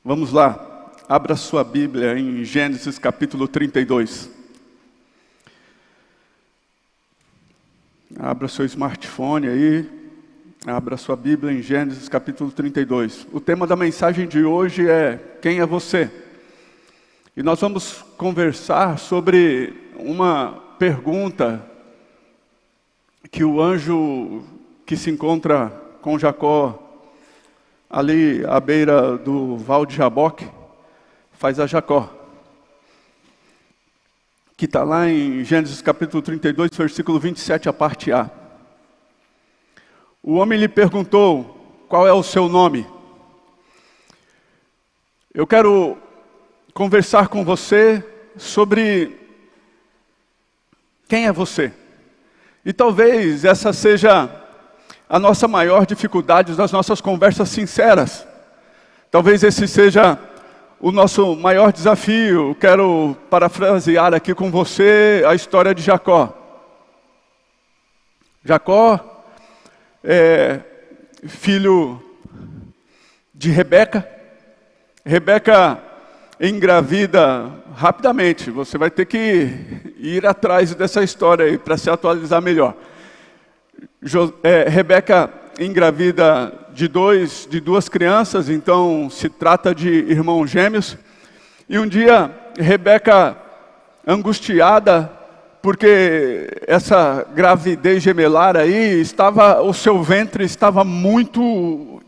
Vamos lá, abra sua Bíblia em Gênesis capítulo 32. Abra seu smartphone aí, abra sua Bíblia em Gênesis capítulo 32. O tema da mensagem de hoje é: quem é você? E nós vamos conversar sobre uma pergunta que o anjo que se encontra com Jacó ali à beira do Val de Jaboque faz a Jacó, que está lá em Gênesis capítulo 32, versículo 27, a parte A. O homem lhe perguntou: qual é o seu nome? Eu quero conversar com você sobre quem é você. E talvez essa seja a nossa maior dificuldade nas nossas conversas sinceras. Talvez esse seja o nosso maior desafio. Quero parafrasear aqui com você a história de Jacó. Jacó é filho de Rebeca. Rebeca engravida rapidamente. Você vai ter que ir atrás dessa história aí para se atualizar melhor. Rebeca engravida de duas crianças, então se trata de irmãos gêmeos. E um dia, Rebeca, angustiada, porque essa gravidez gemelar aí, o seu ventre estava muito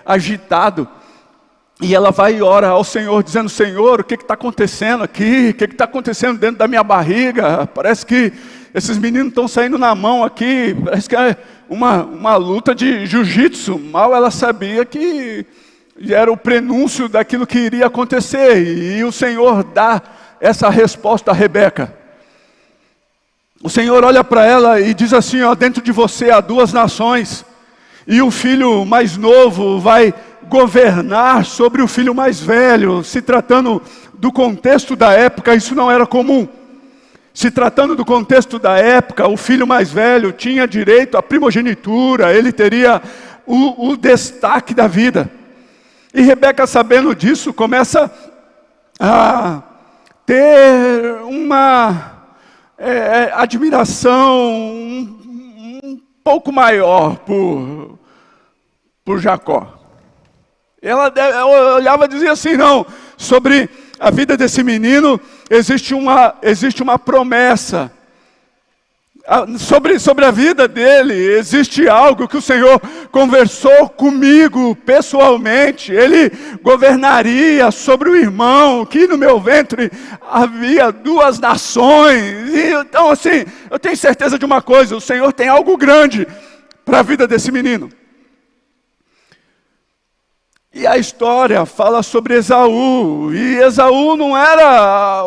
agitado. E ela vai e ora ao Senhor, dizendo: Senhor, o que está acontecendo aqui? O que está acontecendo dentro da minha barriga? Parece que esses meninos estão saindo na mão aqui, parece que é uma luta de jiu-jitsu. Mal ela sabia que era o prenúncio daquilo que iria acontecer. E o Senhor dá essa resposta a Rebeca. O Senhor olha para ela e diz assim: ó, dentro de você há duas nações, e o filho mais novo vai governar sobre o filho mais velho. Se tratando do contexto da época, isso não era comum. Se tratando do contexto da época, o filho mais velho tinha direito à primogenitura, ele teria o destaque da vida. E Rebeca, sabendo disso, começa a ter uma admiração um pouco maior por Jacó. Ela olhava e dizia assim: não, sobre a vida desse menino existe uma promessa. Sobre a vida dele existe algo que o Senhor conversou comigo pessoalmente. Ele governaria sobre o irmão, que no meu ventre havia duas nações. E, então assim, eu tenho certeza de uma coisa: o Senhor tem algo grande para a vida desse menino. E a história fala sobre Esaú, e Esaú não era,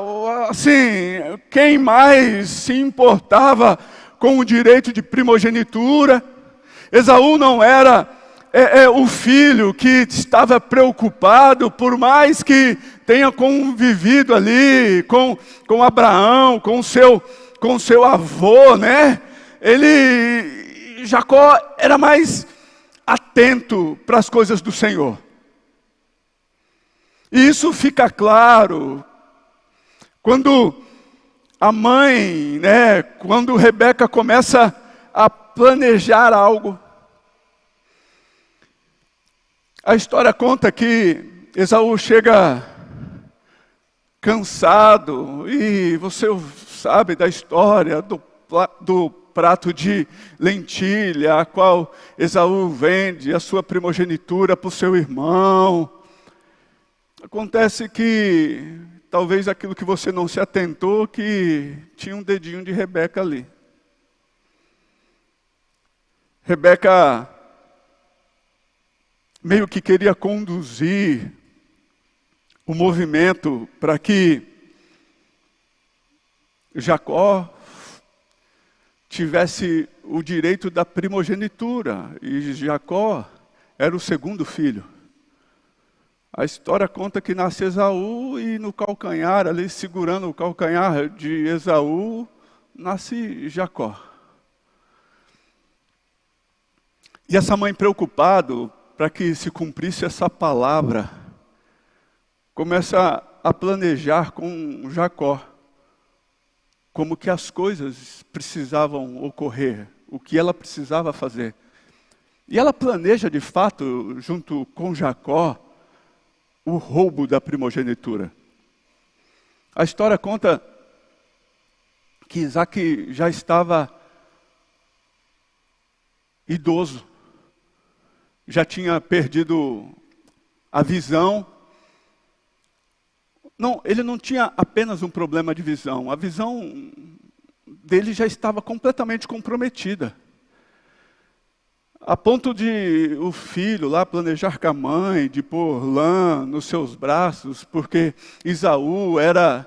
assim, quem mais se importava com o direito de primogenitura. Esaú não era o filho que estava preocupado, por mais que tenha convivido ali com Abraão, com seu avô, né? Jacó era mais atento para as coisas do Senhor. E isso fica claro quando a mãe, quando Rebeca começa a planejar algo. A história conta que Esaú chega cansado, e você sabe da história do prato de lentilha, a qual Esaú vende a sua primogenitura para o seu irmão. Acontece que, talvez aquilo que você não se atentou, que tinha um dedinho de Rebeca ali. Rebeca meio que queria conduzir o movimento para que Jacó tivesse o direito da primogenitura. E Jacó era o segundo filho. A história conta que nasce Esaú, e no calcanhar, ali segurando o calcanhar de Esaú, nasce Jacó. E essa mãe, preocupada para que se cumprisse essa palavra, começa a planejar com Jacó como que as coisas precisavam ocorrer, o que ela precisava fazer. E ela planeja, de fato, junto com Jacó, o roubo da primogenitura. A história conta que Isaac já estava idoso, já tinha perdido a visão. Não, ele não tinha apenas um problema de visão, a visão dele já estava completamente comprometida. A ponto de o filho lá planejar com a mãe, de pôr lã nos seus braços, porque Esaú era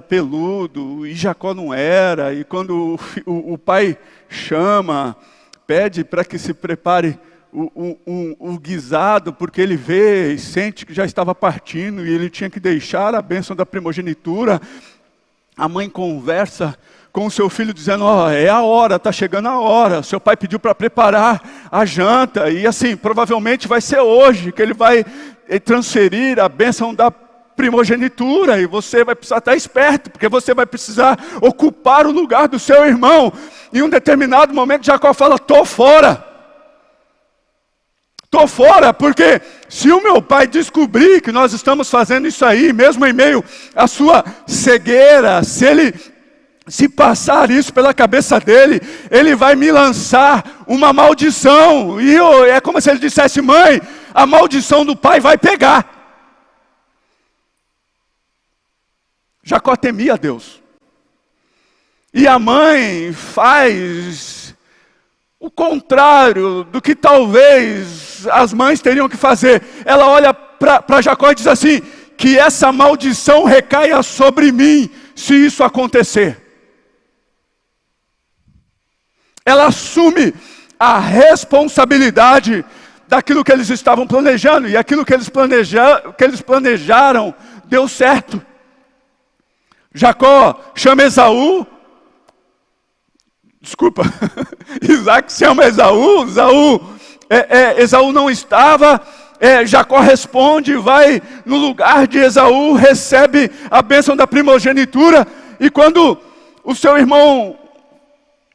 peludo e Jacó não era. E quando o pai chama, pede para que se prepare o guisado, porque ele vê e sente que já estava partindo e ele tinha que deixar a bênção da primogenitura. A mãe conversa com o seu filho dizendo, é a hora, está chegando a hora. Seu pai pediu para preparar a janta e assim, provavelmente vai ser hoje que ele vai transferir a bênção da primogenitura e você vai precisar estar esperto, porque você vai precisar ocupar o lugar do seu irmão. Em um determinado momento Jacó fala, estou fora. Estou fora, porque se o meu pai descobrir que nós estamos fazendo isso aí, mesmo em meio à sua cegueira, se passar isso pela cabeça dele, ele vai me lançar uma maldição. E é como se ele dissesse, mãe, a maldição do pai vai pegar. Jacó temia a Deus. E a mãe faz o contrário do que talvez as mães teriam que fazer. Ela olha para Jacó e diz assim, que essa maldição recaia sobre mim, se isso acontecer. Ela assume a responsabilidade daquilo que eles estavam planejando, e aquilo que eles planejaram deu certo. Jacó chama Esaú, Isaac chama Esaú, Esaú não estava, Jacó responde, vai no lugar de Esaú, recebe a bênção da primogenitura, e quando o seu irmão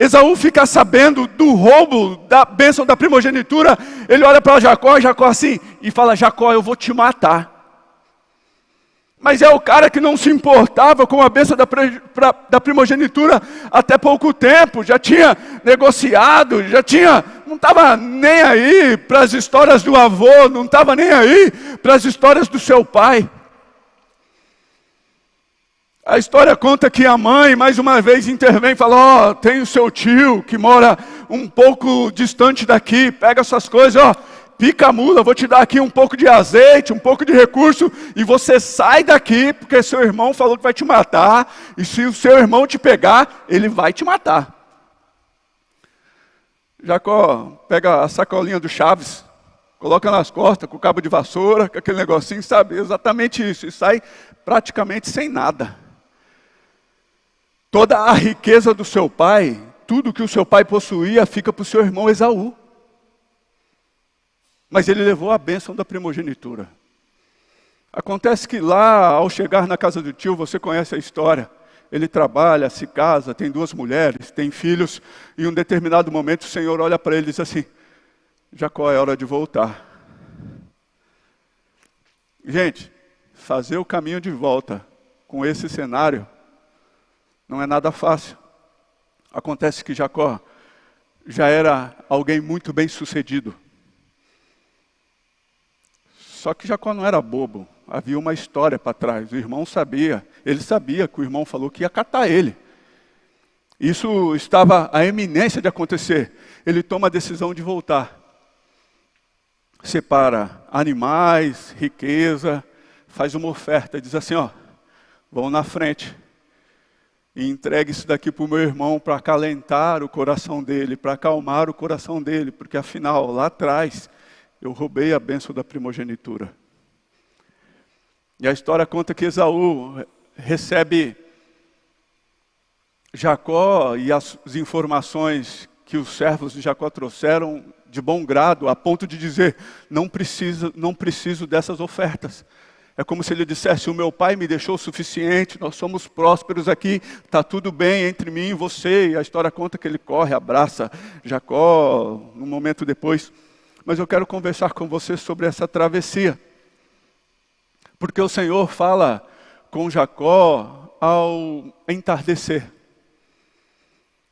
Esaú fica sabendo do roubo da bênção da primogenitura, ele olha para Jacó assim, e fala, Jacó, eu vou te matar. Mas é o cara que não se importava com a bênção da primogenitura até pouco tempo, já tinha negociado, não estava nem aí para as histórias do avô, não estava nem aí para as histórias do seu pai. A história conta que a mãe, mais uma vez, intervém e fala, tem o seu tio que mora um pouco distante daqui, pega essas coisas, pica a mula, vou te dar aqui um pouco de azeite, um pouco de recurso, e você sai daqui, porque seu irmão falou que vai te matar, e se o seu irmão te pegar, ele vai te matar. Jacó pega a sacolinha do Chaves, coloca nas costas, com o cabo de vassoura, com aquele negocinho, sabe, exatamente isso, e sai praticamente sem nada. Toda a riqueza do seu pai, tudo que o seu pai possuía, fica para o seu irmão Esaú. Mas ele levou a bênção da primogenitura. Acontece que lá, ao chegar na casa do tio, você conhece a história. Ele trabalha, se casa, tem 2 mulheres, tem filhos. E em um determinado momento o Senhor olha para ele e diz assim, Jacó, é hora de voltar. Gente, fazer o caminho de volta com esse cenário não é nada fácil. Acontece que Jacó já era alguém muito bem sucedido. Só que Jacó não era bobo, havia uma história para trás, o irmão sabia, ele sabia que o irmão falou que ia catar ele. Isso estava à eminência de acontecer, ele toma a decisão de voltar. Separa animais, riqueza, faz uma oferta, diz assim, vão na frente e entregue isso daqui para o meu irmão para acalentar o coração dele, para acalmar o coração dele, porque afinal, lá atrás, eu roubei a bênção da primogenitura. E a história conta que Esaú recebe Jacó e as informações que os servos de Jacó trouxeram de bom grado, a ponto de dizer, não preciso dessas ofertas. É como se ele dissesse: o meu pai me deixou o suficiente, nós somos prósperos aqui, está tudo bem entre mim e você. E a história conta que ele corre, abraça Jacó, um momento depois. Mas eu quero conversar com você sobre essa travessia. Porque o Senhor fala com Jacó ao entardecer.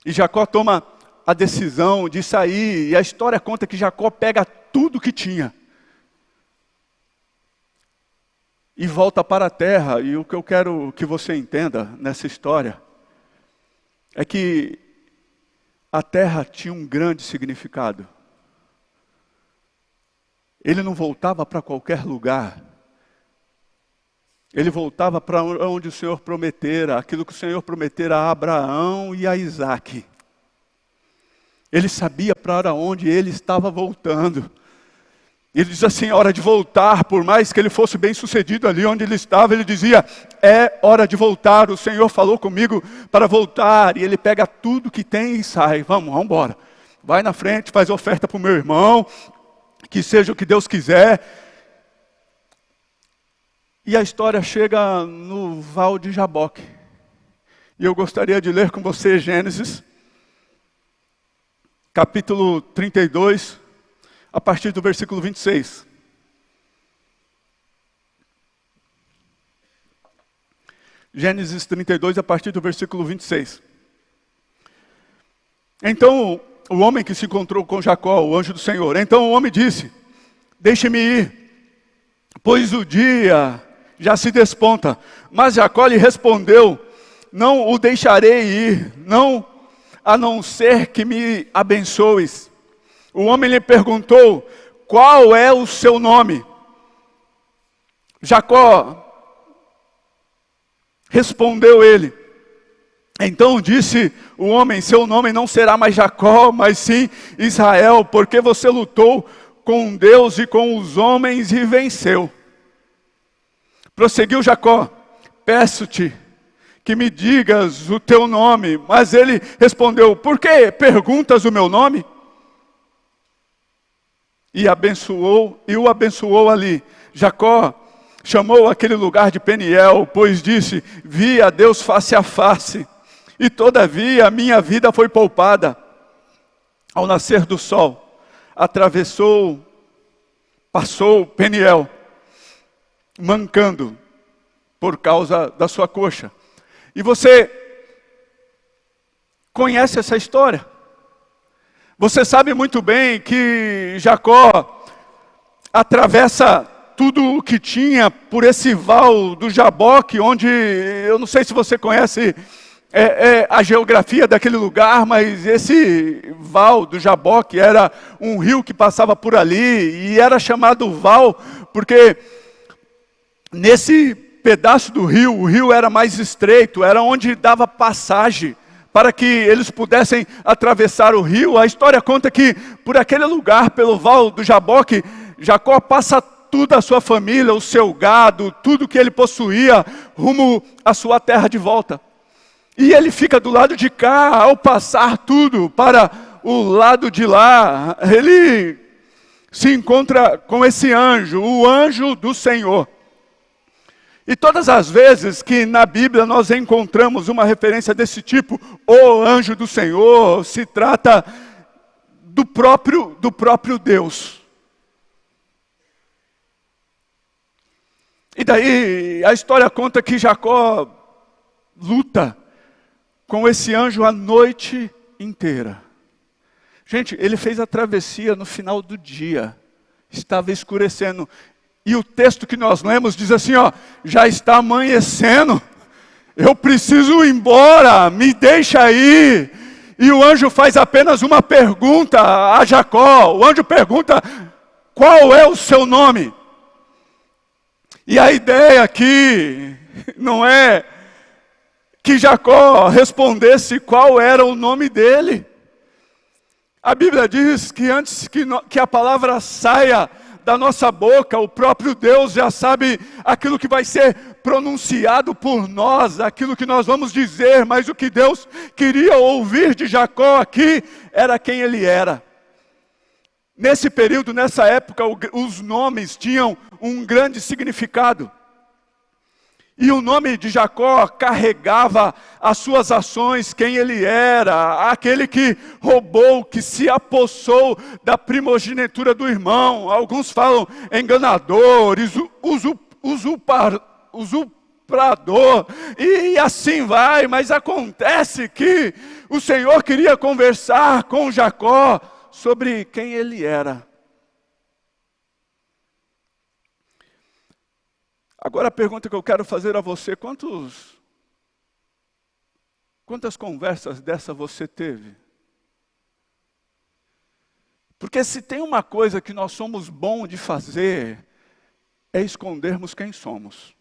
E Jacó toma a decisão de sair, e a história conta que Jacó pega tudo que tinha e volta para a terra. E o que eu quero que você entenda nessa história é que a terra tinha um grande significado. Ele não voltava para qualquer lugar. Ele voltava para onde o Senhor prometera, aquilo que o Senhor prometera a Abraão e a Isaque. Ele sabia para onde ele estava voltando. Ele diz assim: é hora de voltar. Por mais que ele fosse bem sucedido ali onde ele estava, ele dizia: é hora de voltar, o Senhor falou comigo para voltar. E ele pega tudo que tem e sai. Vamos embora. Vai na frente, faz oferta para o meu irmão, que seja o que Deus quiser. E a história chega no Val de Jaboque. E eu gostaria de ler com você Gênesis, capítulo 32, a partir do versículo 26. Gênesis 32, a partir do versículo 26. Então, o homem que se encontrou com Jacó, o anjo do Senhor. Então o homem disse: deixe-me ir, pois o dia já se desponta. Mas Jacó lhe respondeu: não o deixarei ir, a não ser que me abençoes. O homem lhe perguntou: qual é o seu nome? Jacó respondeu ele. Então disse o homem: seu nome não será mais Jacó, mas sim Israel, porque você lutou com Deus e com os homens e venceu. Prosseguiu Jacó: peço-te que me digas o teu nome. Mas ele respondeu: por que perguntas o meu nome? E o abençoou ali. Jacó chamou aquele lugar de Peniel, pois disse: vi a Deus face a face, e todavia a minha vida foi poupada. Ao nascer do sol, passou Peniel, mancando por causa da sua coxa. E você conhece essa história. Você sabe muito bem que Jacó atravessa tudo o que tinha por esse val do Jaboque, onde, eu não sei se você conhece a geografia daquele lugar, mas esse val do Jaboque era um rio que passava por ali, e era chamado val porque nesse pedaço do rio, o rio era mais estreito, era onde dava passagem para que eles pudessem atravessar o rio. A história conta que por aquele lugar, pelo val do Jaboque, Jacó passa toda a sua família, o seu gado, tudo que ele possuía, rumo à sua terra de volta. E ele fica do lado de cá. Ao passar tudo para o lado de lá, ele se encontra com esse anjo, o anjo do Senhor. E todas as vezes que na Bíblia nós encontramos uma referência desse tipo, o anjo do Senhor, se trata do próprio Deus. E daí a história conta que Jacó luta com esse anjo a noite inteira. Gente, ele fez a travessia no final do dia, estava escurecendo. E o texto que nós lemos diz assim, já está amanhecendo, eu preciso ir embora, me deixa ir. E o anjo faz apenas uma pergunta a Jacó. O anjo pergunta: qual é o seu nome? E a ideia aqui não é que Jacó respondesse qual era o nome dele. A Bíblia diz que antes que a palavra saia da nossa boca, o próprio Deus já sabe aquilo que vai ser pronunciado por nós, aquilo que nós vamos dizer. Mas o que Deus queria ouvir de Jacó aqui era quem ele era. Nesse período, nessa época, os nomes tinham um grande significado. E o nome de Jacó carregava as suas ações, quem ele era, aquele que roubou, que se apossou da primogenitura do irmão. Alguns falam enganador, usurpador, e assim vai. Mas acontece que o Senhor queria conversar com Jacó sobre quem ele era. Agora a pergunta que eu quero fazer a você, quantas conversas dessa você teve? Porque se tem uma coisa que nós somos bons de fazer, é escondermos quem somos.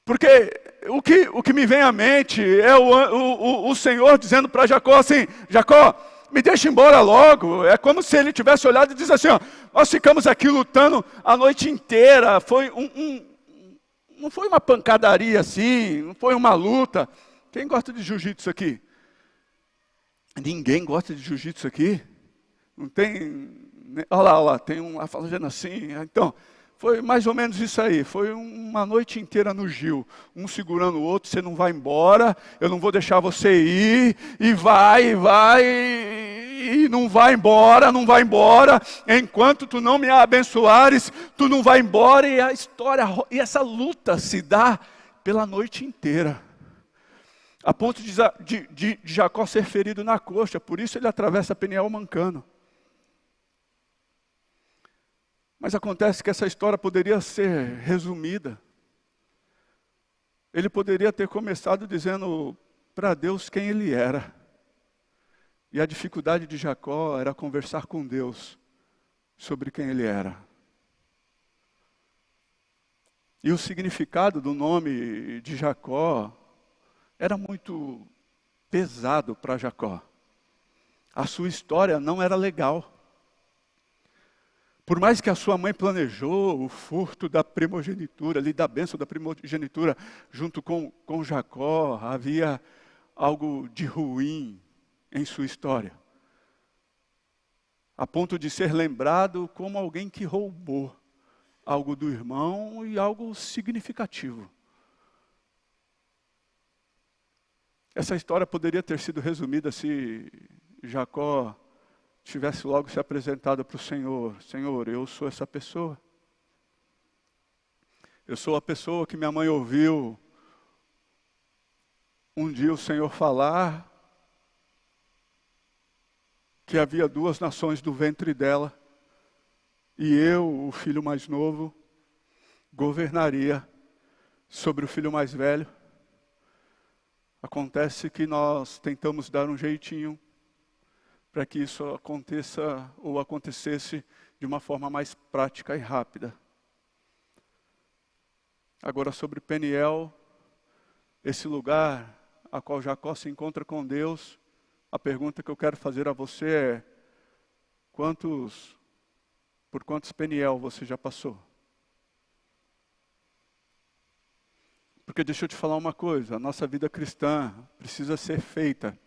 Porque o que me vem à mente é o Senhor dizendo para Jacó assim, Jacó, me deixa embora logo. É como se ele tivesse olhado e disse assim, ó, nós ficamos aqui lutando a noite inteira, foi não foi uma pancadaria assim, não foi uma luta. Quem gosta de jiu-jitsu aqui? Ninguém gosta de jiu-jitsu aqui? Não tem, olha lá, tem um lá falando assim, então... Foi mais ou menos isso aí, foi uma noite inteira no Gil, um segurando o outro, você não vai embora, eu não vou deixar você ir, e vai, e não vai embora, enquanto tu não me abençoares, tu não vai embora, e a história, e essa luta se dá pela noite inteira, a ponto de Jacó ser ferido na coxa, por isso ele atravessa Peniel mancando. Mas acontece que essa história poderia ser resumida. Ele poderia ter começado dizendo para Deus quem ele era. E a dificuldade de Jacó era conversar com Deus sobre quem ele era. E o significado do nome de Jacó era muito pesado para Jacó. A sua história não era legal. Por mais que a sua mãe planejou o furto da primogenitura, ali da bênção da primogenitura, junto com Jacó, havia algo de ruim em sua história. A ponto de ser lembrado como alguém que roubou algo do irmão e algo significativo. Essa história poderia ter sido resumida se Jacó tivesse logo se apresentado para o Senhor. Senhor, eu sou essa pessoa. Eu sou a pessoa que minha mãe ouviu um dia o Senhor falar que havia 2 nações do ventre dela e eu, o filho mais novo, governaria sobre o filho mais velho. Acontece que nós tentamos dar um jeitinho para que isso aconteça ou acontecesse de uma forma mais prática e rápida. Agora sobre Peniel, esse lugar a qual Jacó se encontra com Deus, a pergunta que eu quero fazer a você é, por quantos Peniel você já passou? Porque deixa eu te falar uma coisa, a nossa vida cristã precisa ser feita,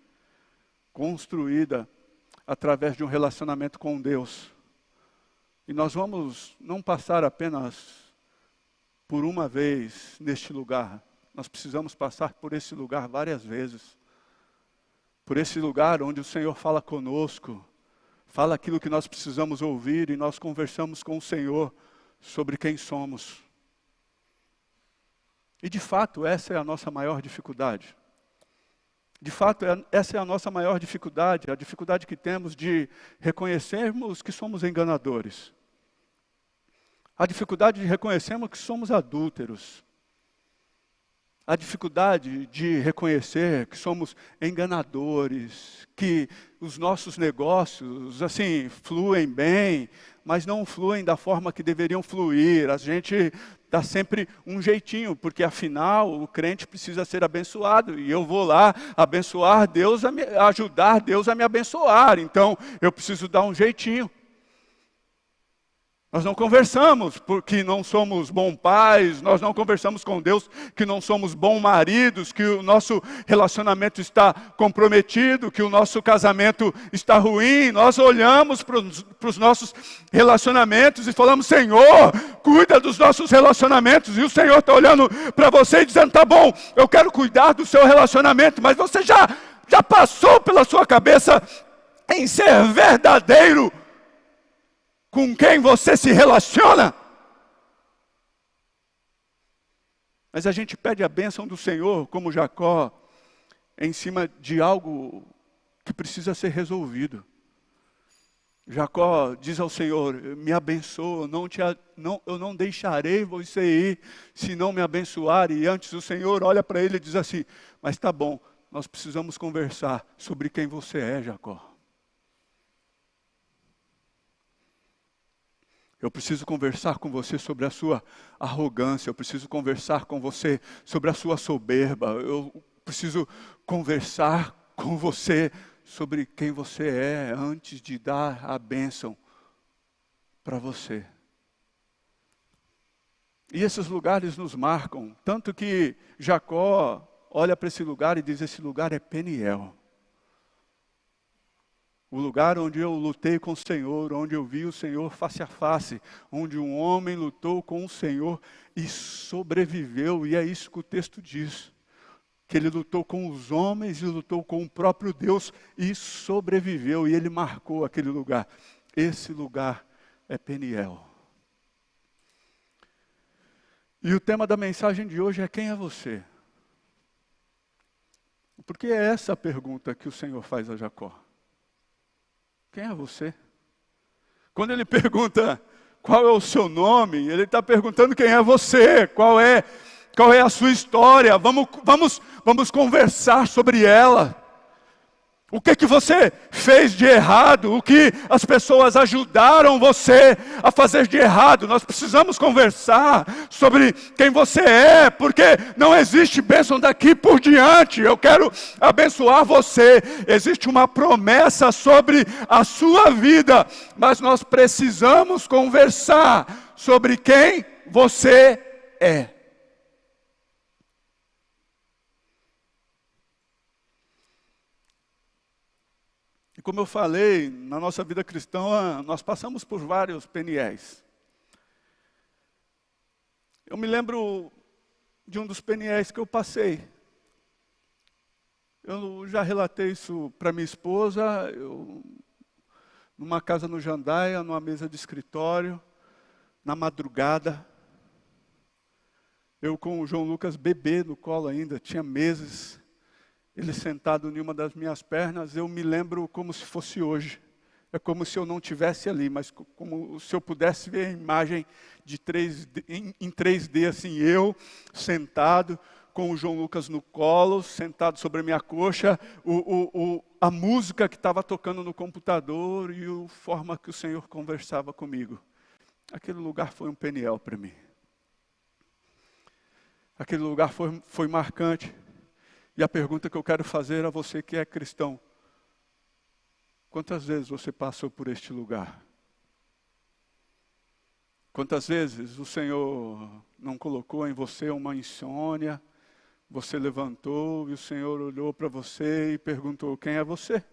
construída, através de um relacionamento com Deus. E nós vamos não passar apenas por uma vez neste lugar. Nós precisamos passar por esse lugar várias vezes. Por esse lugar onde o Senhor fala conosco, fala aquilo que nós precisamos ouvir e nós conversamos com o Senhor sobre quem somos. E de fato, essa é a nossa maior dificuldade. De fato, essa é a nossa maior dificuldade, a dificuldade que temos de reconhecermos que somos enganadores. A dificuldade de reconhecermos que somos adúlteros. A dificuldade de reconhecer que somos enganadores, que os nossos negócios, assim, fluem bem, mas não fluem da forma que deveriam fluir. A gente dá sempre um jeitinho, porque afinal o crente precisa ser abençoado, e eu vou lá abençoar Deus, ajudar Deus a me abençoar, então eu preciso dar um jeitinho. Nós não conversamos porque não somos bons pais, nós não conversamos com Deus que não somos bons maridos, que o nosso relacionamento está comprometido, que o nosso casamento está ruim. Nós olhamos para os nossos relacionamentos e falamos: Senhor, cuida dos nossos relacionamentos. E o Senhor está olhando para você e dizendo: tá bom, eu quero cuidar do seu relacionamento, mas você já passou pela sua cabeça em ser verdadeiro com quem você se relaciona? Mas a gente pede a bênção do Senhor, como Jacó, em cima de algo que precisa ser resolvido. Jacó diz ao Senhor: me abençoa, eu não deixarei você ir, se não me abençoar. E antes o Senhor olha para ele e diz assim: mas tá bom, nós precisamos conversar sobre quem você é, Jacó. Eu preciso conversar com você sobre a sua arrogância, eu preciso conversar com você sobre a sua soberba, eu preciso conversar com você sobre quem você é antes de dar a bênção para você. E esses lugares nos marcam, tanto que Jacó olha para esse lugar e diz: esse lugar é Peniel. O lugar onde eu lutei com o Senhor, onde eu vi o Senhor face a face, onde um homem lutou com o Senhor e sobreviveu. E é isso que o texto diz, que ele lutou com os homens e lutou com o próprio Deus e sobreviveu. E ele marcou aquele lugar. Esse lugar é Peniel. E o tema da mensagem de hoje é: quem é você? Porque é essa a pergunta que o Senhor faz a Jacó. Quem é você? Quando ele pergunta qual é o seu nome, ele está perguntando quem é você, qual é a sua história. Vamos conversar sobre ela. O que você fez de errado? O que as pessoas ajudaram você a fazer de errado? Nós precisamos conversar sobre quem você é, porque não existe bênção daqui por diante. Eu quero abençoar você. Existe uma promessa sobre a sua vida, mas nós precisamos conversar sobre quem você é. Como eu falei, na nossa vida cristã, nós passamos por vários Peniéis. Eu me lembro de um dos Peniéis que eu passei. Eu já relatei isso para minha esposa, numa casa no Jandaia, numa mesa de escritório, na madrugada. Eu com o João Lucas bebê no colo ainda, tinha meses. Ele sentado em uma das minhas pernas, eu me lembro como se fosse hoje. É como se eu não estivesse ali, mas como se eu pudesse ver a imagem de 3D, em 3D, assim, eu sentado, com o João Lucas no colo, sentado sobre a minha coxa, a música que estava tocando no computador e a forma que o Senhor conversava comigo. Aquele lugar foi um Peniel para mim. Aquele lugar foi marcante. E a pergunta que eu quero fazer a você que é cristão: quantas vezes você passou por este lugar? Quantas vezes o Senhor não colocou em você uma insônia, você levantou e o Senhor olhou para você e perguntou: quem é você?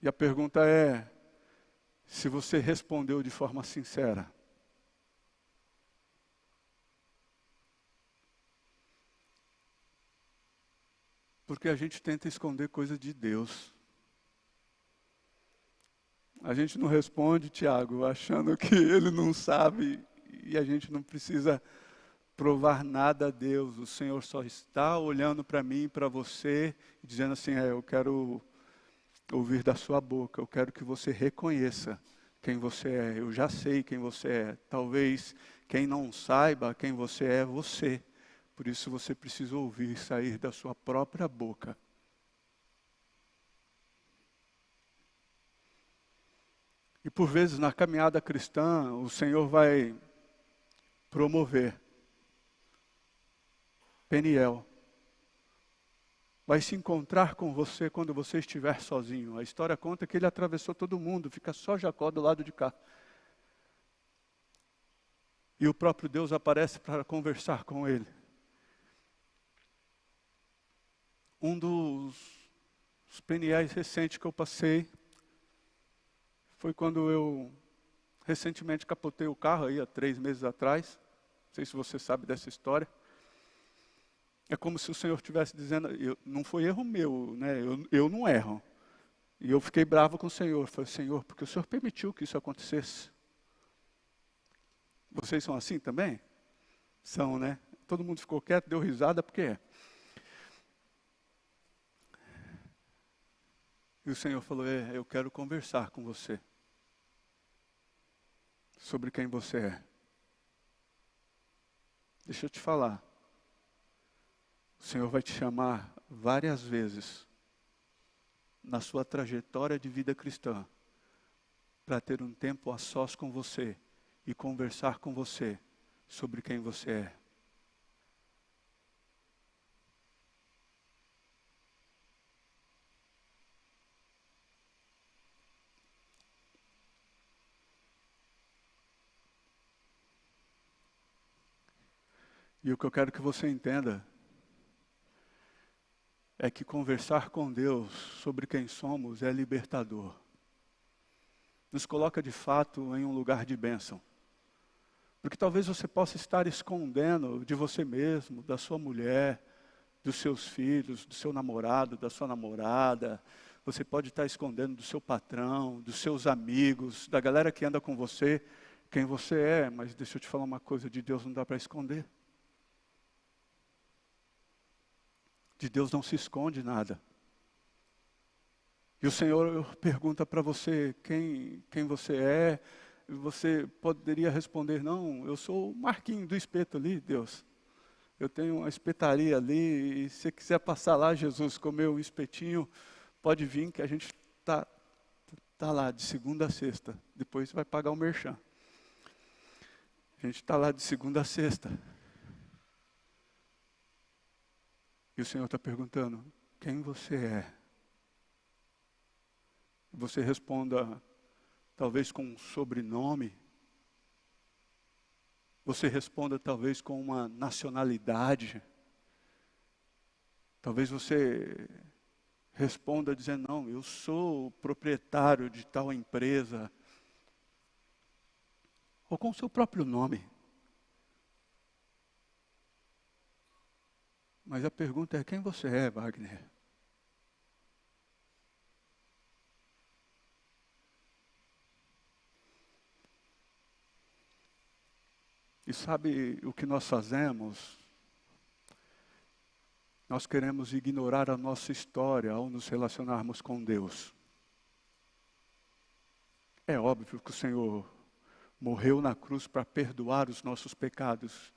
E a pergunta é, se você respondeu de forma sincera. Porque a gente tenta esconder coisa de Deus. A gente não responde, Tiago, achando que Ele não sabe, e a gente não precisa provar nada a Deus. O Senhor só está olhando para mim e para você, dizendo assim: eu quero ouvir da sua boca, eu quero que você reconheça quem você é. Eu já sei quem você é. Talvez quem não saiba quem você é você. Por isso você precisa ouvir sair da sua própria boca. E por vezes na caminhada cristã, o Senhor vai promover Peniel. Vai se encontrar com você quando você estiver sozinho. A história conta que ele atravessou todo mundo, fica só Jacó do lado de cá. e o próprio Deus aparece para conversar com ele. Um dos PNLs recentes que eu passei foi quando eu recentemente capotei o carro, aí há 3 meses atrás. Não sei se você sabe dessa história. É como se o Senhor estivesse dizendo, não foi erro meu, né? Eu não erro. E eu fiquei bravo com o Senhor. Falei, Senhor, porque o Senhor permitiu que isso acontecesse. Vocês são assim também? São, né? Todo mundo ficou quieto, deu risada, porque é. E o Senhor falou, eu quero conversar com você. Sobre quem você é. Deixa eu te falar. O Senhor vai te chamar várias vezes na sua trajetória de vida cristã para ter um tempo a sós com você e conversar com você sobre quem você é. E o que eu quero que você entenda é que conversar com Deus sobre quem somos é libertador. Nos coloca de fato em um lugar de bênção. Porque talvez você possa estar escondendo de você mesmo, da sua mulher, dos seus filhos, do seu namorado, da sua namorada. Você pode estar escondendo do seu patrão, dos seus amigos, da galera que anda com você, quem você é. Mas deixa eu te falar uma coisa, de Deus não dá para esconder. De Deus não se esconde nada. E o Senhor pergunta para você quem você é. E você poderia responder, não, eu sou o Marquinho do espeto ali, Deus. Eu tenho uma espetaria ali, e se você quiser passar lá, Jesus, comer um espetinho, pode vir que a gente tá lá de segunda a sexta. Depois você vai pagar o merchan. A gente está lá de segunda a sexta. E o Senhor está perguntando, quem você é? Você responda, talvez com um sobrenome. Você responda talvez com uma nacionalidade. Talvez você responda dizendo, não, eu sou o proprietário de tal empresa. Ou com o seu próprio nome. Mas a pergunta é, quem você é, Wagner? E sabe o que nós fazemos? Nós queremos ignorar a nossa história ao nos relacionarmos com Deus. É óbvio que o Senhor morreu na cruz para perdoar os nossos pecados.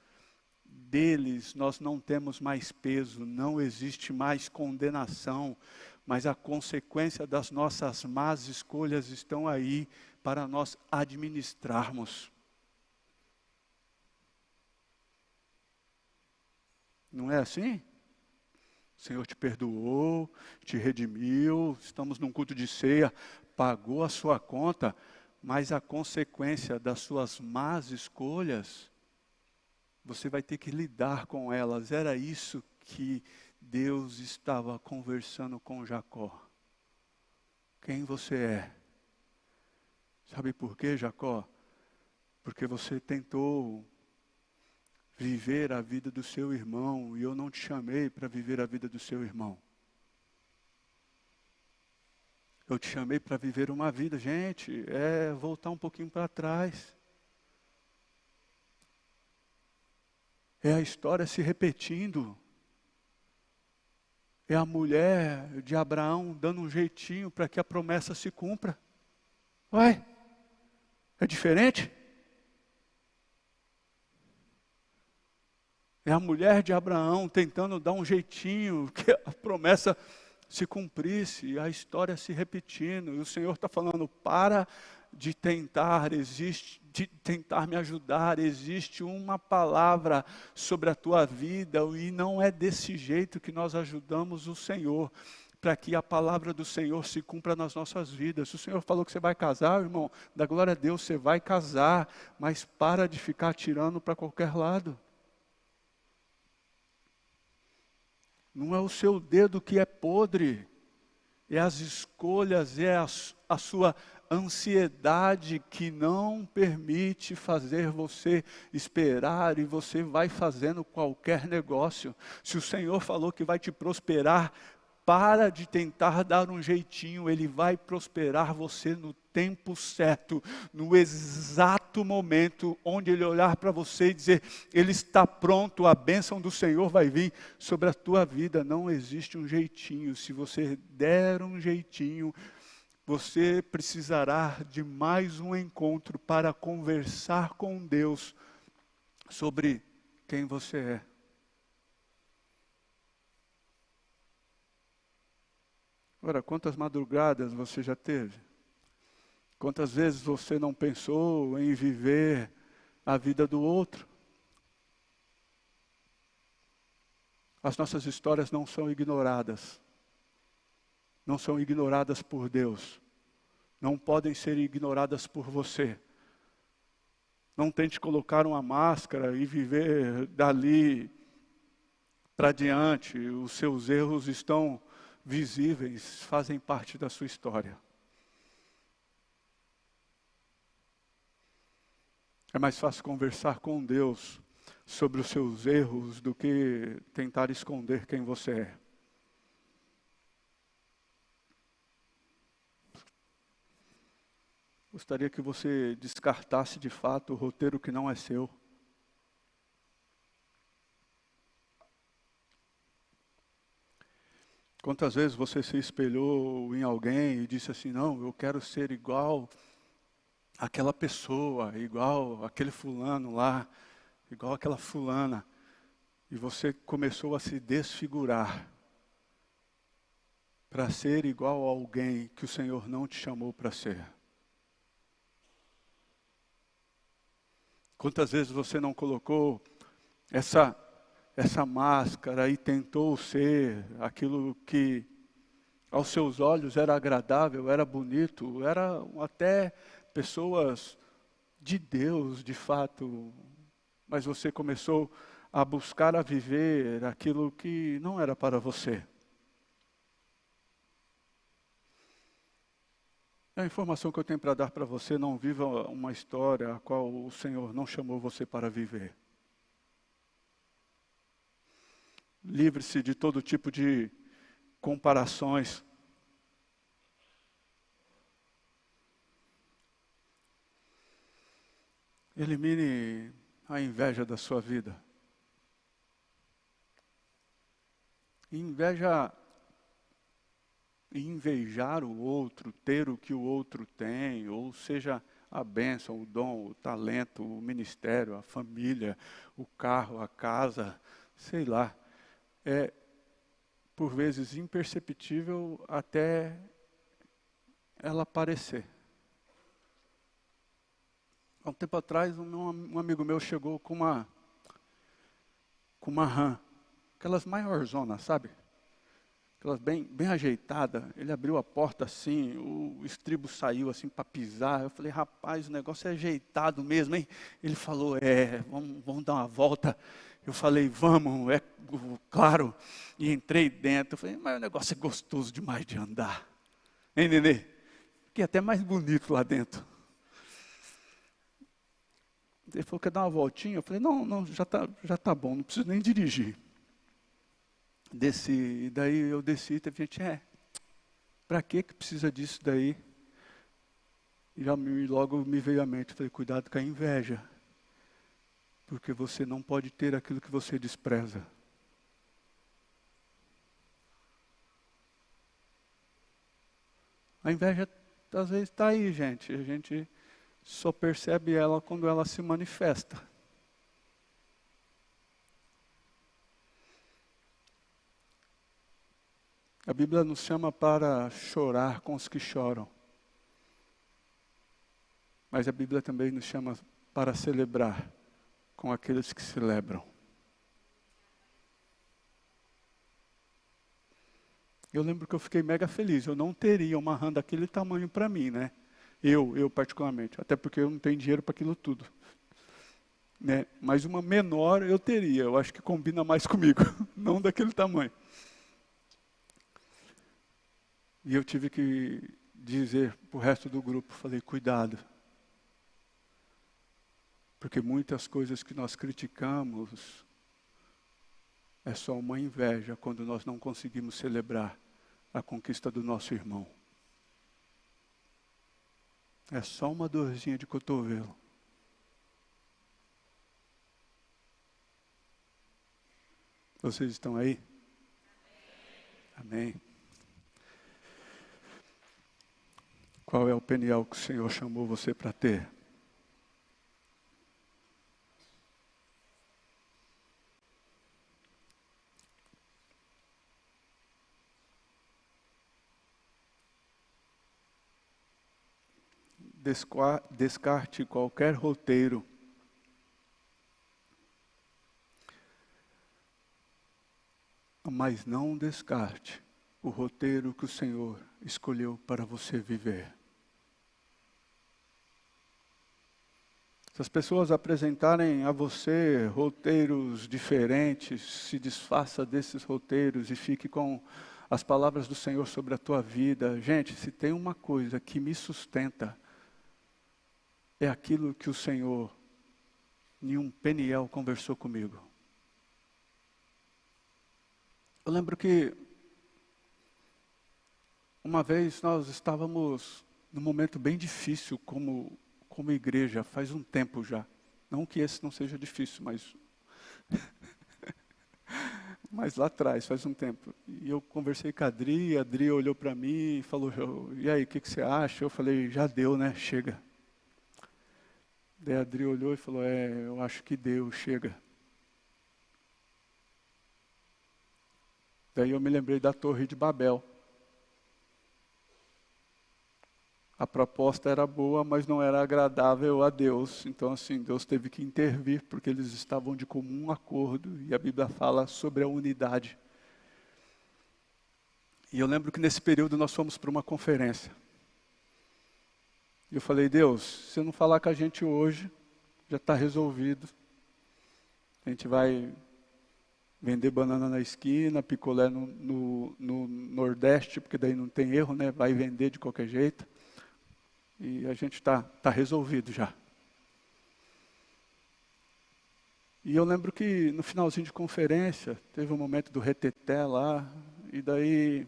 Deles nós não temos mais peso, não existe mais condenação, mas a consequência das nossas más escolhas estão aí para nós administrarmos. Não é assim? O Senhor te perdoou, te redimiu, estamos num culto de ceia, pagou a sua conta, mas a consequência das suas más escolhas, você vai ter que lidar com elas. Era isso que Deus estava conversando com Jacó. Quem você é? Sabe por quê, Jacó? Porque você tentou viver a vida do seu irmão, e eu não te chamei para viver a vida do seu irmão. Eu te chamei para viver uma vida, gente, voltar um pouquinho para trás. É a história se repetindo. É a mulher de Abraão dando um jeitinho para que a promessa se cumpra. Ué, é diferente? É a mulher de Abraão tentando dar um jeitinho que a promessa se cumprisse, a história se repetindo. E o Senhor está falando, para de tentar me ajudar. Existe uma palavra sobre a tua vida e não é desse jeito que nós ajudamos o Senhor. para que a palavra do Senhor se cumpra nas nossas vidas. Se o Senhor falou que você vai casar, irmão, da glória a Deus, você vai casar, mas para de ficar atirando para qualquer lado. Não é o seu dedo que é podre, é as escolhas, é a sua ansiedade que não permite fazer você esperar e você vai fazendo qualquer negócio. Se o Senhor falou que vai te prosperar, para de tentar dar um jeitinho, Ele vai prosperar você no tempo certo, no exato momento onde Ele olhar para você e dizer, Ele está pronto, a bênção do Senhor vai vir sobre a tua vida. Não existe um jeitinho. Se você der um jeitinho, você precisará de mais um encontro para conversar com Deus sobre quem você é. Ora, quantas madrugadas você já teve? Quantas vezes você não pensou em viver a vida do outro? As nossas histórias não são ignoradas. Não são ignoradas por Deus. Não podem ser ignoradas por você. Não tente colocar uma máscara e viver dali para diante. Os seus erros estão visíveis, fazem parte da sua história. É mais fácil conversar com Deus sobre os seus erros do que tentar esconder quem você é. Gostaria que você descartasse de fato o roteiro que não é seu. Quantas vezes você se espelhou em alguém e disse assim, não, eu quero ser igual àquela pessoa, igual àquele fulano lá, igual àquela fulana. E você começou a se desfigurar para ser igual a alguém que o Senhor não te chamou para ser. Quantas vezes você não colocou essa máscara e tentou ser aquilo que aos seus olhos era agradável, era bonito, eram até pessoas de Deus, de fato, mas você começou a buscar a viver aquilo que não era para você. A informação que eu tenho para dar para você, não viva uma história a qual o Senhor não chamou você para viver. Livre-se de todo tipo de comparações. Elimine a inveja da sua vida. Inveja, invejar o outro, ter o que o outro tem, ou seja, a bênção, o dom, o talento, o ministério, a família, o carro, a casa, sei lá. É, por vezes, imperceptível até ela aparecer. Há um tempo atrás, um amigo meu chegou com uma RAM, aquelas maiorzonas, sabe? Aquelas bem ajeitada. Ele abriu a porta assim, o estribo saiu assim para pisar. Eu falei, rapaz, o negócio é ajeitado mesmo, hein? Ele falou, vamos dar uma volta. Eu falei, vamos, claro. E entrei dentro. Eu falei, mas o negócio é gostoso demais de andar. Hein, Nenê? Fiquei até mais bonito lá dentro. Ele falou, quer dar uma voltinha? Eu falei, não, já tá bom, não preciso nem dirigir. Desci, e daí eu desci, teve gente, para que precisa disso daí? E logo me veio à mente, falei, cuidado com a inveja. Porque você não pode ter aquilo que você despreza. A inveja, às vezes, está aí, gente. A gente só percebe ela quando ela se manifesta. A Bíblia nos chama para chorar com os que choram. Mas a Bíblia também nos chama para celebrar com aqueles que celebram. Eu lembro que eu fiquei mega feliz. Eu não teria uma rã daquele tamanho para mim, né? Eu particularmente. Até porque eu não tenho dinheiro para aquilo tudo. Né? Mas uma menor eu teria. Eu acho que combina mais comigo. Não daquele tamanho. E eu tive que dizer para o resto do grupo, falei, cuidado. Porque muitas coisas que nós criticamos é só uma inveja quando nós não conseguimos celebrar a conquista do nosso irmão. É só uma dorzinha de cotovelo. Vocês estão aí? Amém. Qual é o peniel que o Senhor chamou você para ter? Descarte qualquer roteiro. Mas não descarte o roteiro que o Senhor escolheu para você viver. Se as pessoas apresentarem a você roteiros diferentes, se desfaça desses roteiros e fique com as palavras do Senhor sobre a tua vida. Gente, se tem uma coisa que me sustenta, é aquilo que o Senhor, em um Peniel, conversou comigo. Eu lembro que uma vez nós estávamos num momento bem difícil como igreja, faz um tempo já. Não que esse não seja difícil, mas mas lá atrás, faz um tempo. E eu conversei com a Adri olhou para mim e falou, e aí, o que você acha? Eu falei, já deu, né? Chega. Daí a Adri olhou e falou, eu acho que deu, chega. Daí eu me lembrei da Torre de Babel. A proposta era boa, mas não era agradável a Deus. Então, assim, Deus teve que intervir, porque eles estavam de comum acordo, e a Bíblia fala sobre a unidade. E eu lembro que nesse período nós fomos para uma conferência. E eu falei, Deus, se você não falar com a gente hoje, já está resolvido. A gente vai vender banana na esquina, picolé no Nordeste, porque daí não tem erro, né? Vai vender de qualquer jeito. E a gente tá resolvido já. E eu lembro que no finalzinho de conferência, teve um momento do reteté lá, e daí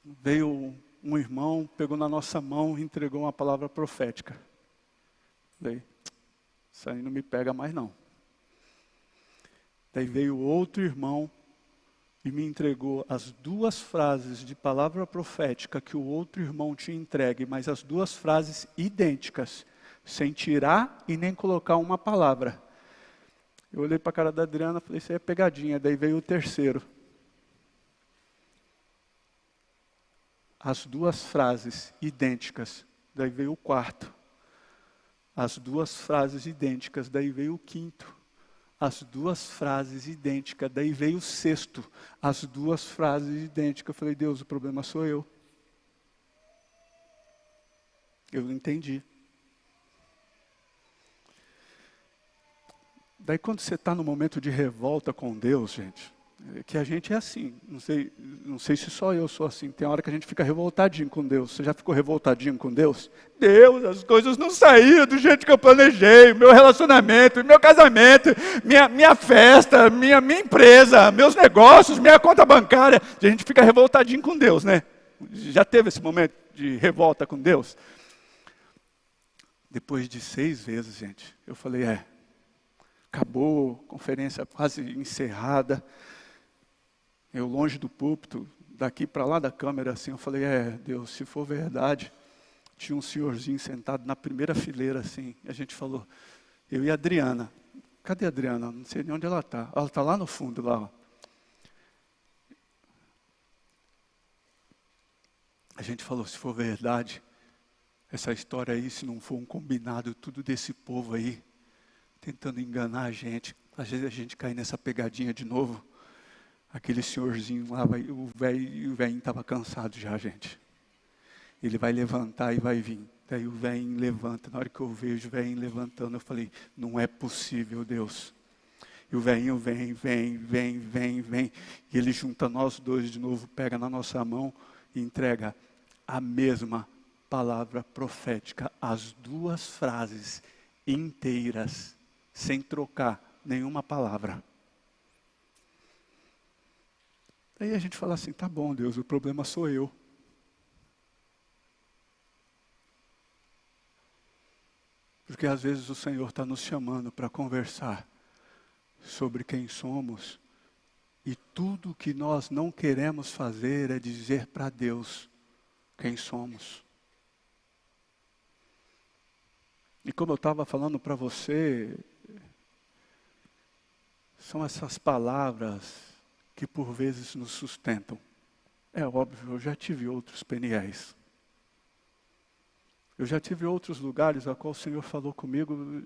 veio um irmão, pegou na nossa mão e entregou uma palavra profética. Daí, isso aí não me pega mais não. Daí veio outro irmão e me entregou as 2 frases de palavra profética que o outro irmão tinha entregue, mas as 2 frases idênticas, sem tirar e nem colocar uma palavra. Eu olhei para a cara da Adriana e falei, isso aí é pegadinha. Daí veio o terceiro. As 2 frases idênticas. Daí veio o quarto. As 2 frases idênticas. Daí veio o quinto. As 2 frases idênticas. Daí veio o sexto. As 2 frases idênticas. Eu falei, Deus, o problema sou eu. Eu não entendi. Daí quando você está no momento de revolta com Deus, gente, que a gente é assim, não sei se só eu sou assim, tem hora que a gente fica revoltadinho com Deus. Você já ficou revoltadinho com Deus? Deus, as coisas não saíram do jeito que eu planejei, meu relacionamento, meu casamento, minha festa, minha empresa, meus negócios, minha conta bancária. A gente fica revoltadinho com Deus, né? Já teve esse momento de revolta com Deus? Depois de 6 vezes, gente, eu falei, acabou, conferência quase encerrada. Eu longe do púlpito, daqui para lá da câmera, assim, eu falei, Deus, se for verdade, tinha um senhorzinho sentado na primeira fileira, assim, e a gente falou, eu e a Adriana, cadê a Adriana? Não sei nem onde ela está lá no fundo, lá, ó. A gente falou, se for verdade, essa história aí, se não for um combinado, tudo desse povo aí, tentando enganar a gente, às vezes a gente cai nessa pegadinha de novo. Aquele senhorzinho lá, o velhinho estava cansado já, gente. Ele vai levantar e vai vir. Daí o velhinho levanta. Na hora que eu vejo o velhinho levantando, eu falei, não é possível, Deus. E o velhinho vem. E ele junta nós dois de novo, pega na nossa mão e entrega a mesma palavra profética. As duas frases inteiras, sem trocar nenhuma palavra. Daí a gente fala assim, tá bom, Deus, o problema sou eu. Porque às vezes o Senhor está nos chamando para conversar sobre quem somos, e tudo que nós não queremos fazer é dizer para Deus quem somos. E como eu estava falando para você, são essas palavras que por vezes nos sustentam. É óbvio, eu já tive outros Peniéis. Eu já tive outros lugares a qual o Senhor falou comigo.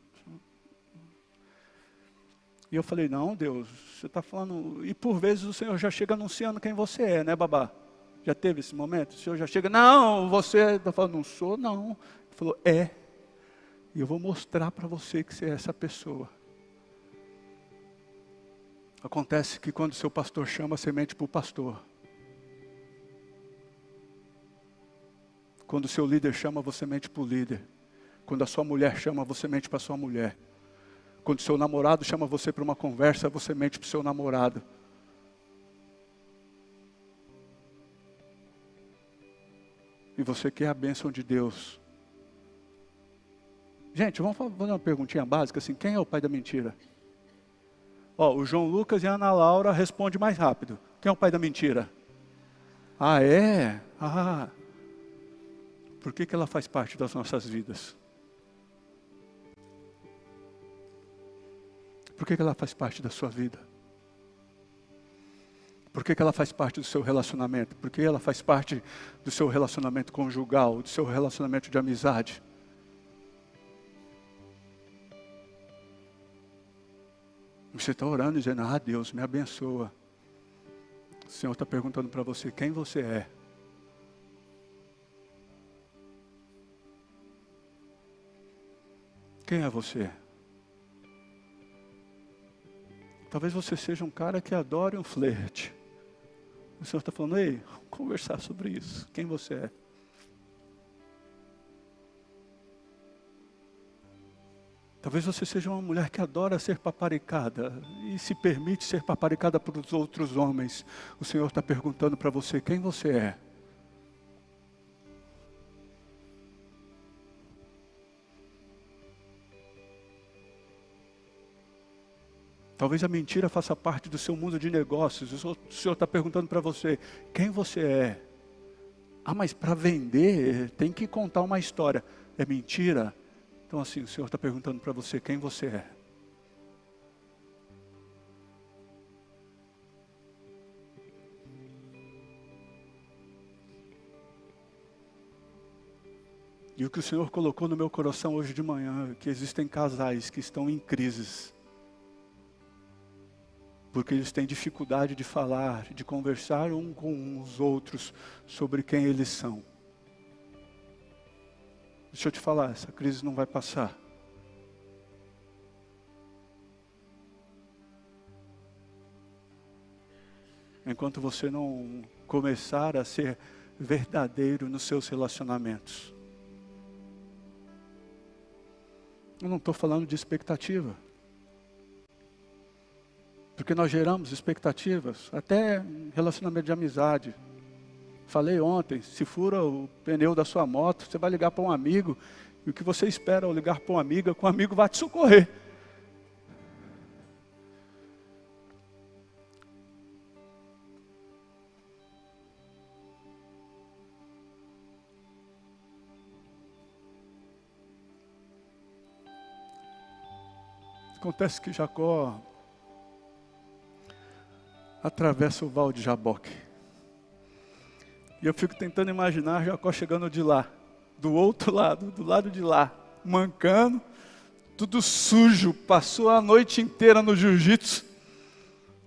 E eu falei, não, Deus, você está falando... E por vezes o Senhor já chega anunciando quem você é, né, babá? Já teve esse momento? O Senhor já chega, não, você está falando, não sou, não. Ele falou, é. E eu vou mostrar para você que você é essa pessoa. Acontece que quando o seu pastor chama, você mente para o pastor. Quando o seu líder chama, você mente para o líder. Quando a sua mulher chama, você mente para a sua mulher. Quando o seu namorado chama você para uma conversa, você mente para o seu namorado. E você quer a bênção de Deus. Gente, vamos fazer uma perguntinha básica assim, quem é o pai da mentira? O João Lucas e a Ana Laura respondem mais rápido. Quem é o pai da mentira? Ah, é? Ah. Por que ela faz parte das nossas vidas? Por que ela faz parte da sua vida? Por que ela faz parte do seu relacionamento? Por que ela faz parte do seu relacionamento conjugal, do seu relacionamento de amizade? Você está orando e dizendo, Deus, me abençoa. O Senhor está perguntando para você, quem você é? Quem é você? Talvez você seja um cara que adore um flerte. O Senhor está falando, ei, vamos conversar sobre isso. Quem você é? Talvez você seja uma mulher que adora ser paparicada e se permite ser paparicada por outros homens. O Senhor está perguntando para você, quem você é? Talvez a mentira faça parte do seu mundo de negócios. O Senhor está perguntando para você, quem você é? Mas para vender tem que contar uma história. É mentira? Então assim, o Senhor está perguntando para você, quem você é? E o que o Senhor colocou no meu coração hoje de manhã, é que existem casais que estão em crises. Porque eles têm dificuldade de falar, de conversar um com os outros sobre quem eles são. Deixa eu te falar, essa crise não vai passar. Enquanto você não começar a ser verdadeiro nos seus relacionamentos. Eu não estou falando de expectativa. Porque nós geramos expectativas, até em relacionamento de amizade. Falei ontem, se fura o pneu da sua moto, você vai ligar para um amigo, e o que você espera ao ligar para uma amiga, é que o amigo vai te socorrer. Acontece que Jacó atravessa o val de Jaboque. E eu fico tentando imaginar Jacó chegando de lá, do outro lado, do lado de lá, mancando, tudo sujo, passou a noite inteira no jiu-jitsu,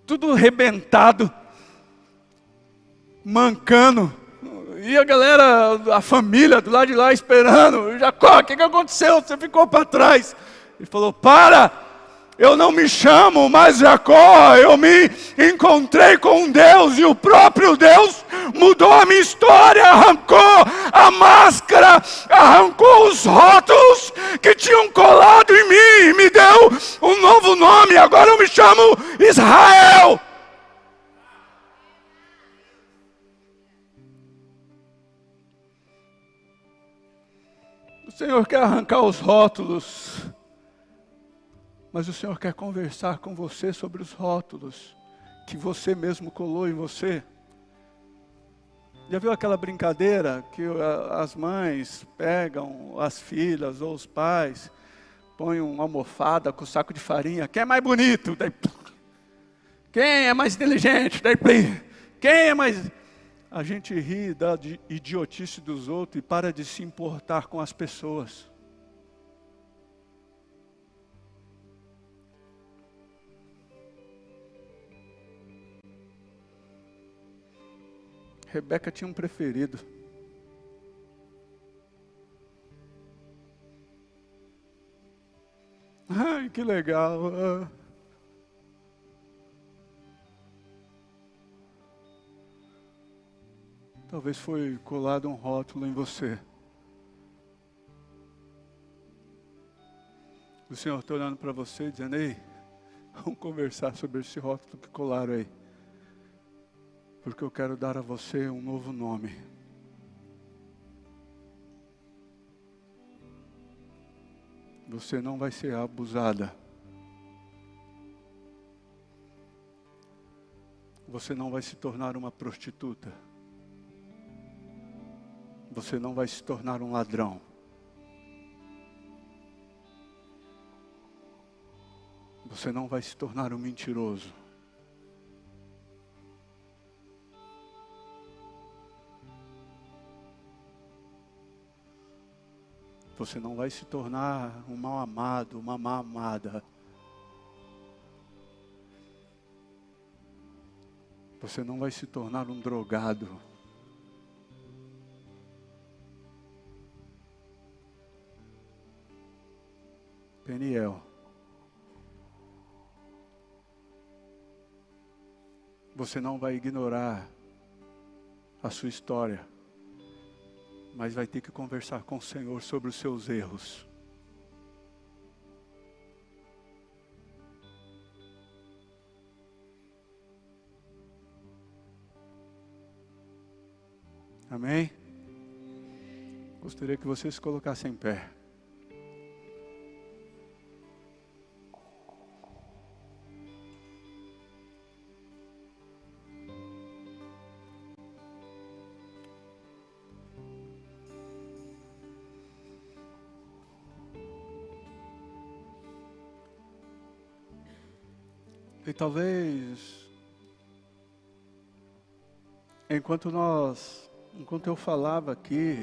tudo arrebentado, mancando. E a galera, a família do lado de lá esperando. Jacó, o que aconteceu? Você ficou para trás. Ele falou, para! Eu não me chamo mais Jacó, eu me encontrei com um Deus, e o próprio Deus mudou a minha história, arrancou a máscara, arrancou os rótulos que tinham colado em mim, e me deu um novo nome, agora eu me chamo Israel. O Senhor quer arrancar os rótulos, mas o Senhor quer conversar com você sobre os rótulos que você mesmo colou em você. Já viu aquela brincadeira que as mães pegam as filhas ou os pais, põem uma almofada com um saco de farinha, quem é mais bonito? Daí, quem é mais inteligente? Daí, quem é mais... A gente ri da idiotice dos outros e para de se importar com as pessoas. Rebeca tinha um preferido. Ai, que legal. Talvez foi colado um rótulo em você. O Senhor está olhando para você dizendo, ei, vamos conversar sobre esse rótulo que colaram aí. Porque eu quero dar a você um novo nome. Você não vai ser abusada. Você não vai se tornar uma prostituta. Você não vai se tornar um ladrão. Você não vai se tornar um mentiroso. Você não vai se tornar um mal amado, uma má amada. Você não vai se tornar um drogado. Peniel. Você não vai ignorar a sua história, mas vai ter que conversar com o Senhor sobre os seus erros. Amém? Gostaria que vocês se colocassem em pé. E talvez, enquanto eu falava aqui,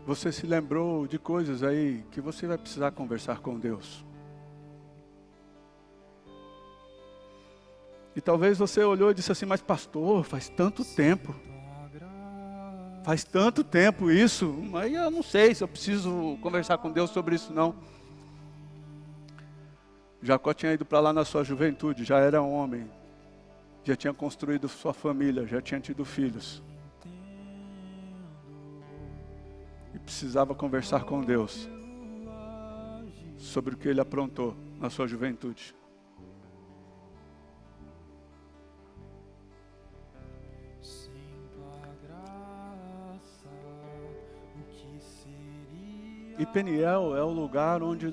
você se lembrou de coisas aí que você vai precisar conversar com Deus. E talvez você olhou e disse assim, mas pastor, faz tanto tempo isso, mas eu não sei se eu preciso conversar com Deus sobre isso não. Jacó tinha ido para lá na sua juventude, já era homem, já tinha construído sua família, já tinha tido filhos. E precisava conversar com Deus sobre o que ele aprontou na sua juventude. E Peniel é o lugar onde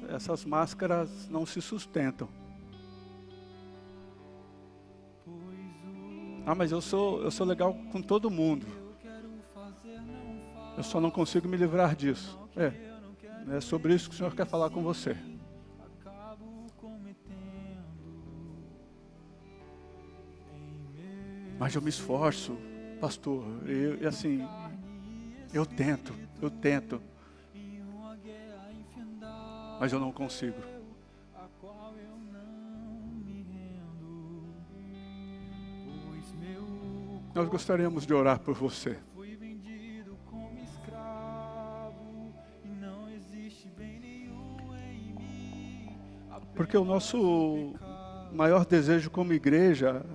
essas máscaras não se sustentam. Ah, mas eu sou legal com todo mundo. Eu só não consigo me livrar disso. É sobre isso que o Senhor quer falar com você. Mas eu me esforço, pastor, eu tento. Mas eu não consigo. Nós gostaríamos de orar por você. Fui vendido como escravo e não existe bem nenhum em mim. Porque o nosso maior desejo como igreja,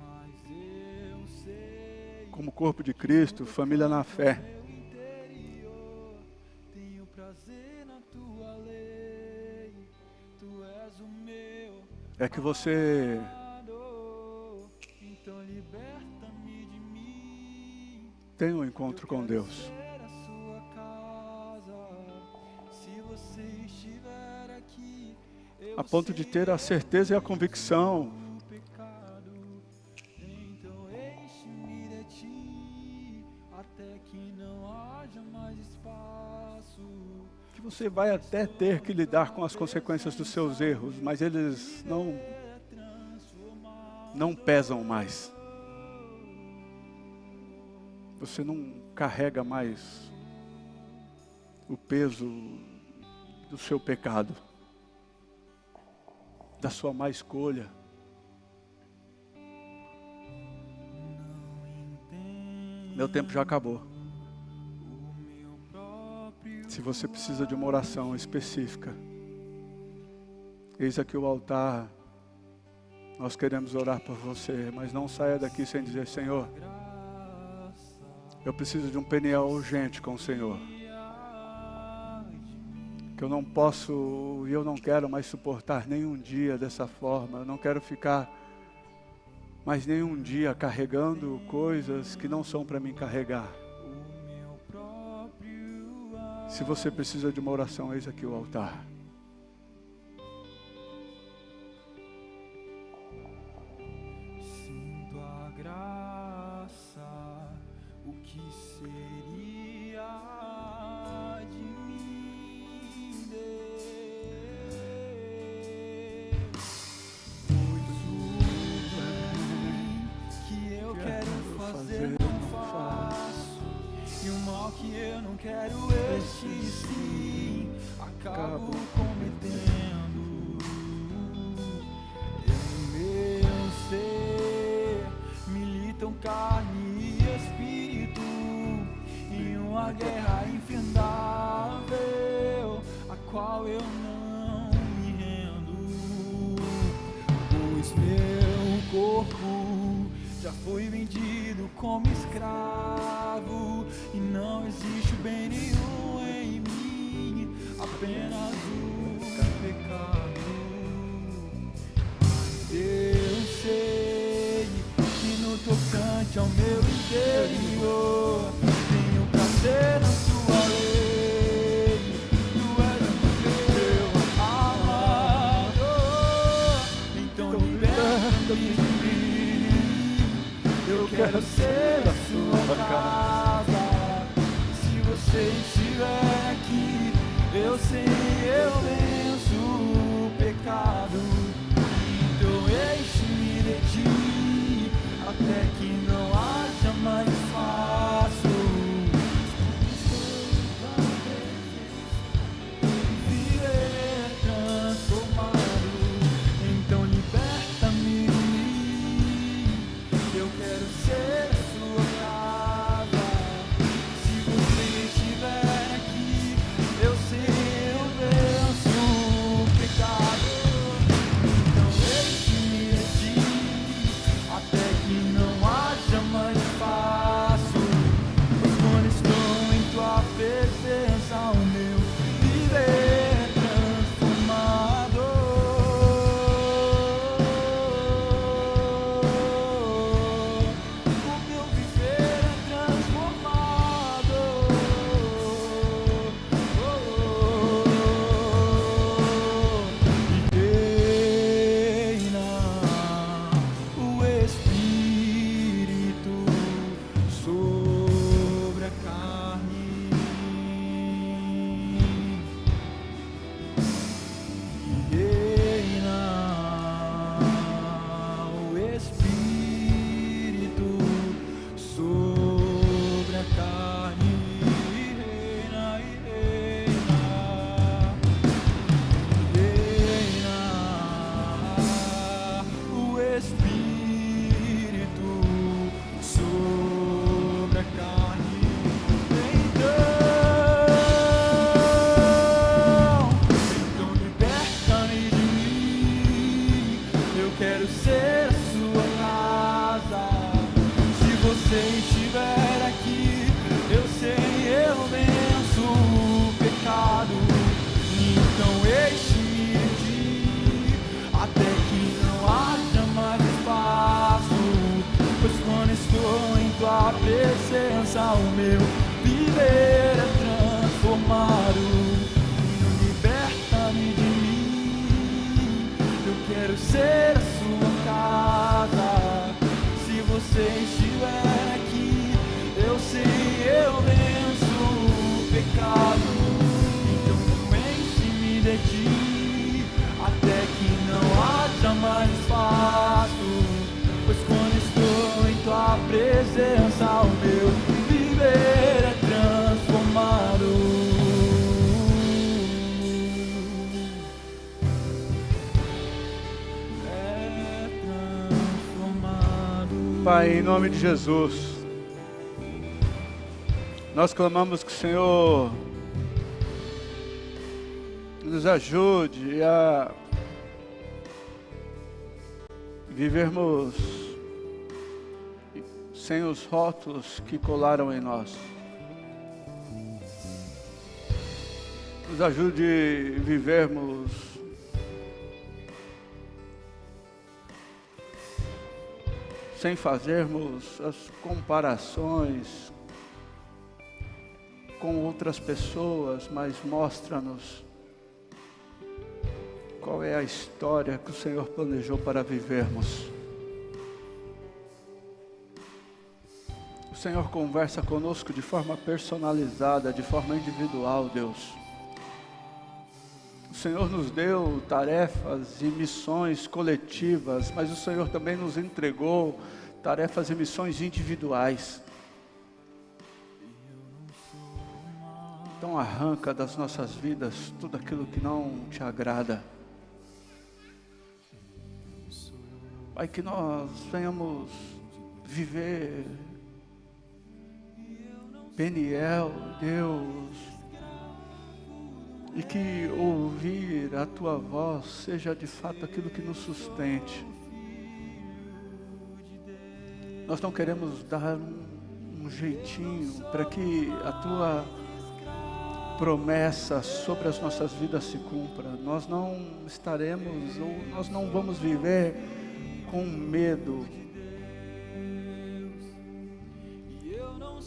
Mas eu sei como corpo de Cristo, família na fé, meu interior. Tenho prazer na tua lei. Tu és o meu é que você amado. Então liberta-me de mim. tenha um encontro com Deus. Ser a sua casa. Se você estiver aqui, eu A ponto de ter a certeza e a convicção o pecado. Então enche-me de ti, até que não haja mais espaço. que você vai até ter que lidar com as consequências dos seus erros, mas eles não pesam mais. Você não carrega mais o peso do seu pecado, da sua má escolha. Meu tempo já acabou. Se você precisa de uma oração específica, eis aqui o altar. Nós queremos orar por você, mas não saia daqui sem dizer: Senhor, eu preciso de um Peniel urgente com o Senhor. Que eu não posso e eu não quero mais suportar nenhum dia dessa forma. Eu não quero ficar mais nenhum dia carregando coisas que não são para mim carregar. Se você precisa de uma oração, eis aqui o altar. Sinto a graça, o que seria de mim, Deus? Pois o bem que eu quero fazer não faço, e o mal que eu não quero este sim acabo cometendo. Meu ser militam carne e espírito em uma guerra infindável, a qual eu não me rendo. Pois meu corpo já foi vendido como escravo e não existe bem nenhum em mim, apenas o pecado. Eu sei que no tocante ao meu interior tenho prazer na tua lei. Tu és o meu amado, então liberta-me de mim. Eu quero ser a sua casa. Se você estiver aqui, eu sei, eu venço o pecado. Então enche-me de ti, até que não haja mais espaço. Viver transformado, então liberta-me. Eu quero ser a sua casa. Se você estiver aqui, eu sei, eu venço ser a sua casa. Se você estiver aqui, eu sei, eu venço o pecado. Então enche-me de ti, até que não haja mais espaço. Pois quando estou em tua presença, o meu viver é transformado. Pai, em nome de Jesus, nós clamamos que o Senhor nos ajude a vivermos sem os rótulos que colaram em nós. Nos ajude a vivermos sem fazermos as comparações com outras pessoas, mas mostra-nos qual é a história que o Senhor planejou para vivermos. O Senhor conversa conosco de forma personalizada, de forma individual, Deus. O Senhor nos deu tarefas e missões coletivas, mas o Senhor também nos entregou tarefas e missões individuais. Então arranca das nossas vidas tudo aquilo que não te agrada. Pai, que nós venhamos viver Peniel, Deus, e que ouvir a Tua voz seja de fato aquilo que nos sustente. Nós não queremos dar um jeitinho para que a Tua promessa sobre as nossas vidas se cumpra. Nós não estaremos, ou nós não vamos viver com medo.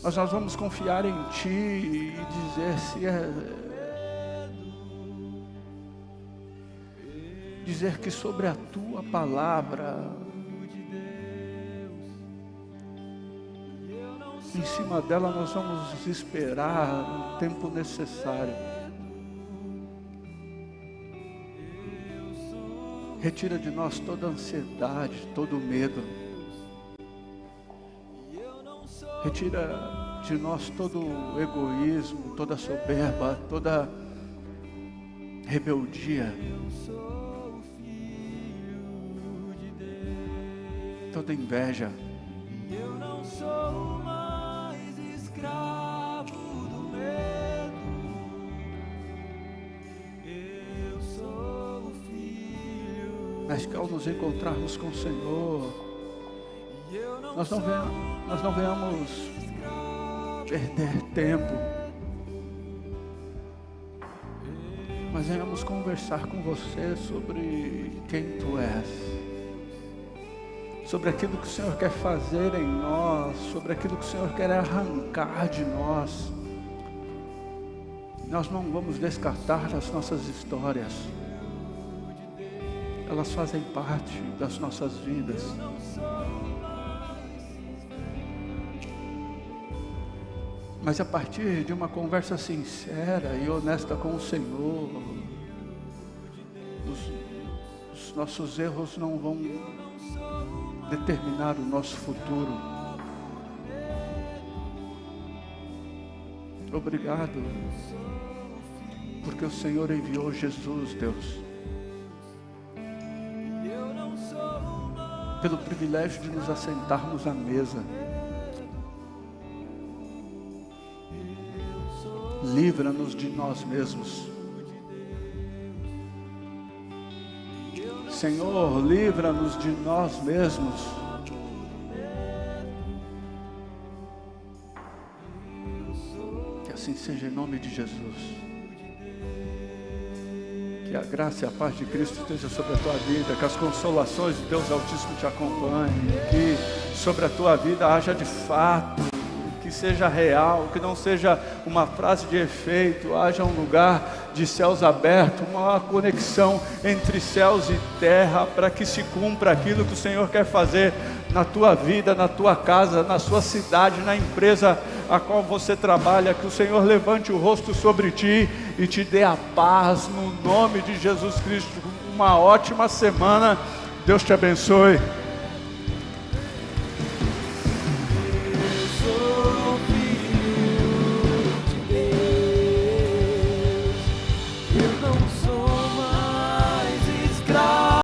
Mas nós vamos confiar em Ti e dizer se dizer que sobre a Tua palavra, em cima dela nós vamos esperar o tempo necessário. Retira de nós toda a ansiedade, todo o medo. Retira de nós todo o egoísmo, toda a soberba, toda rebeldia, toda inveja. Eu não sou mais escravo do medo. Eu sou filho. Mas que ao nos encontrarmos com o Senhor, nós não venhamos perder tempo, mas venhamos conversar com você sobre quem Tu és, sobre aquilo que o Senhor quer fazer em nós, sobre aquilo que o Senhor quer arrancar de nós. Nós não vamos descartar as nossas histórias, elas fazem parte das nossas vidas. Mas a partir de uma conversa sincera e honesta com o Senhor, os nossos erros não vão determinar o nosso futuro. Obrigado, porque o Senhor enviou Jesus, Deus, pelo privilégio de nos assentarmos à mesa. Livra-nos de nós mesmos. Senhor, livra-nos de nós mesmos. Que assim seja em nome de Jesus. Que a graça e a paz de Cristo esteja sobre a tua vida, que as consolações de Deus Altíssimo te acompanhem, que sobre a tua vida haja de fato, que que seja real, que não seja uma frase de efeito, haja um lugar de céus abertos, uma conexão entre céus e terra, para que se cumpra aquilo que o Senhor quer fazer na tua vida, na tua casa, na sua cidade, na empresa a qual você trabalha. Que o Senhor levante o rosto sobre ti e te dê a paz, no nome de Jesus Cristo. Uma ótima semana, Deus te abençoe.